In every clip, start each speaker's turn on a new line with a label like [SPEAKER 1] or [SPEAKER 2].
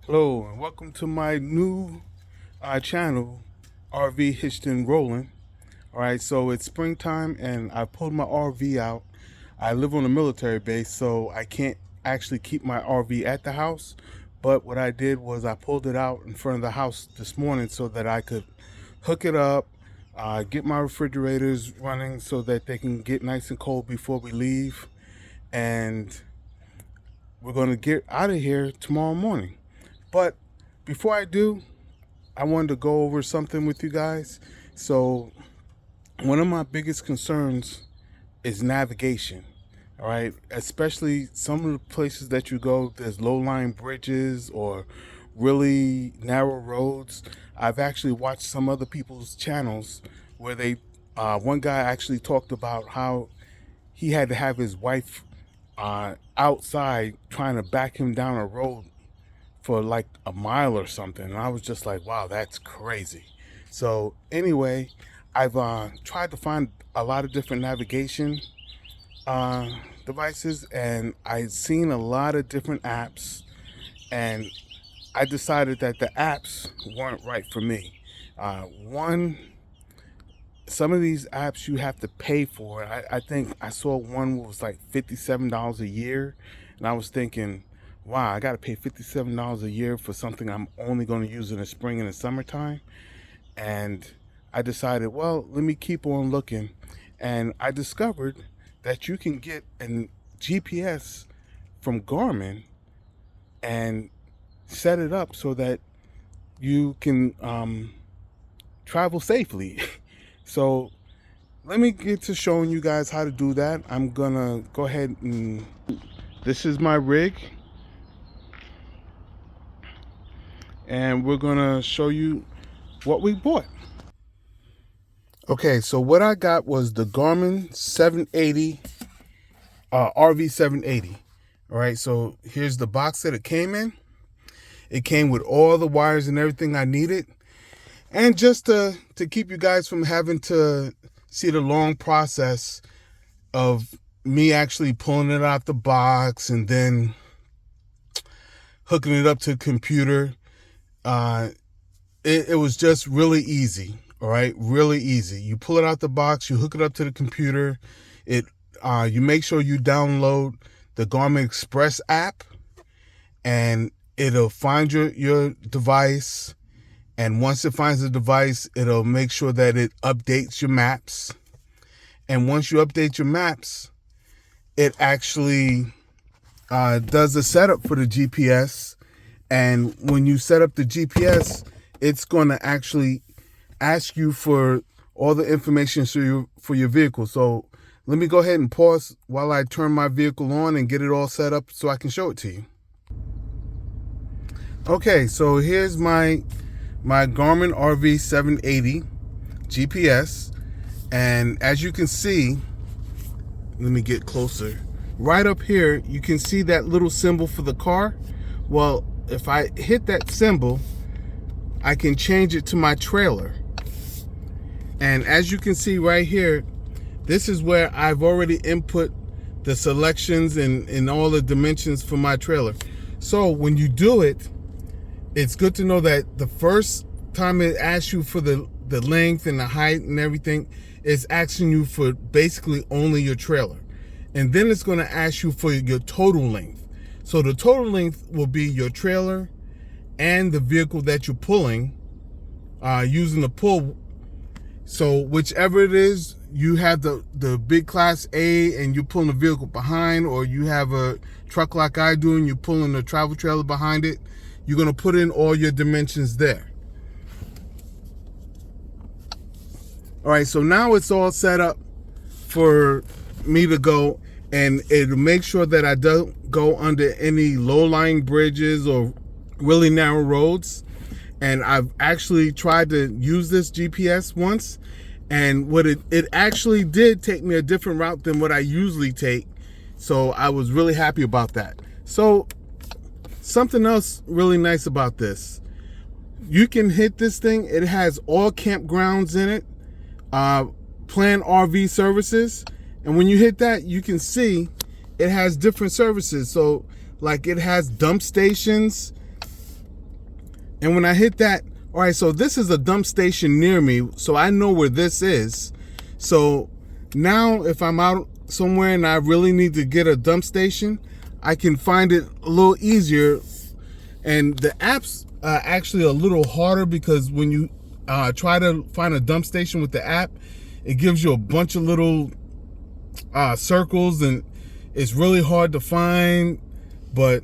[SPEAKER 1] Hello and welcome to my new channel, RV Hitched and Rolling. All right, so it's springtime and I pulled my RV out. I live on a military base, so I can't actually keep my RV at the house. But what I did was I pulled it out in front of the house this morning so that I could hook it up, get my refrigerators running so that they can get nice and cold before we leave. And we're going to get out of here tomorrow morning. But before I do, I wanted to go over something with you guys. So, one of my biggest concerns is navigation. All right, especially some of the places that you go, there's low-lying bridges or really narrow roads. I've actually watched some other people's channels where one guy actually talked about how he had to have his wife outside trying to back him down a road for like a mile or something. And I was just like, wow, that's crazy. So anyway, I've tried to find a lot of different navigation devices, and I've seen a lot of different apps, and I decided that the apps weren't right for me. Some of these apps you have to pay for. I think I saw one was like $57 a year, and I was thinking, wow, I got to pay $57 a year for something I'm only going to use in the spring and the summertime. And I decided, well, let me keep on looking. And I discovered that you can get a GPS from Garmin and set it up so that you can travel safely. So let me get to showing you guys how to do that. I'm gonna go ahead and this is my rig, and we're gonna show you what we bought. Okay, so what I got was the Garmin 780 RV 780. All right, so here's the box that it came in. It came with all the wires and everything I needed. And just to keep you guys from having to see the long process of me actually pulling it out the box and then hooking it up to the computer, it was just really easy. All right, really easy. You pull it out the box, you hook it up to the computer. You make sure you download the Garmin Express app, and it'll find your device. And once it finds the device, it'll make sure that it updates your maps. And once you update your maps, it actually does the setup for the GPS. And when you set up the GPS, it's going to actually ask you for all the information for your vehicle. So let me go ahead and pause while I turn my vehicle on and get it all set up so I can show it to you. Okay, so here's my Garmin RV 780 GPS, and as you can see, let me get closer. Right up here, you can see that little symbol for the car. Well, if I hit that symbol, I can change it to my trailer. And as you can see right here, this is where I've already input the selections and all the dimensions for my trailer. So when you do it, it's good to know that the first time it asks you for the length and the height and everything, it's asking you for basically only your trailer. And then it's going to ask you for your total length. So the total length will be your trailer and the vehicle that you're pulling using the pull. So whichever it is, you have the big class A and you're pulling the vehicle behind, or you have a truck like I do and you're pulling the travel trailer behind it, you're going to put in all your dimensions there. All right, so now it's all set up for me to go, and it'll make sure that I don't go under any low-lying bridges or really narrow roads. And I've actually tried to use this GPS once, and what it actually did take me a different route than what I usually take. So I was really happy about that. So something else really nice about this, you can hit this thing. It has all campgrounds in it, planned RV services. And when you hit that, you can see it has different services. So like it has dump stations, And when I hit that, all right, so this is a dump station near me, so I know where this is. So now if I'm out somewhere and I really need to get a dump station, I can find it a little easier. And the app's actually a little harder, because when you try to find a dump station with the app, it gives you a bunch of little circles, and it's really hard to find. But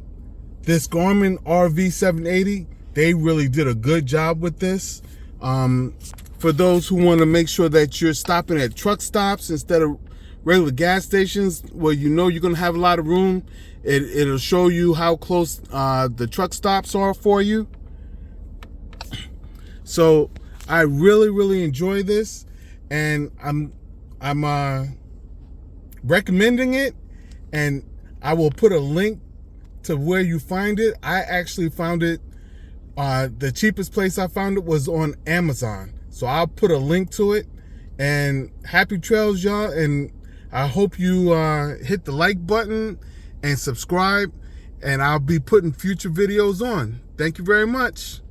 [SPEAKER 1] this Garmin RV780, they really did a good job with this. For those who want to make sure that you're stopping at truck stops instead of regular gas stations where you know you're going to have a lot of room, it'll show you how close the truck stops are for you. So I really enjoy this, and I'm recommending it, and I will put a link to where you find it. I actually found it, the cheapest place I found it was on Amazon. So I'll put a link to it. And happy trails, y'all. And I hope you hit the like button and subscribe. And I'll be putting future videos on. Thank you very much.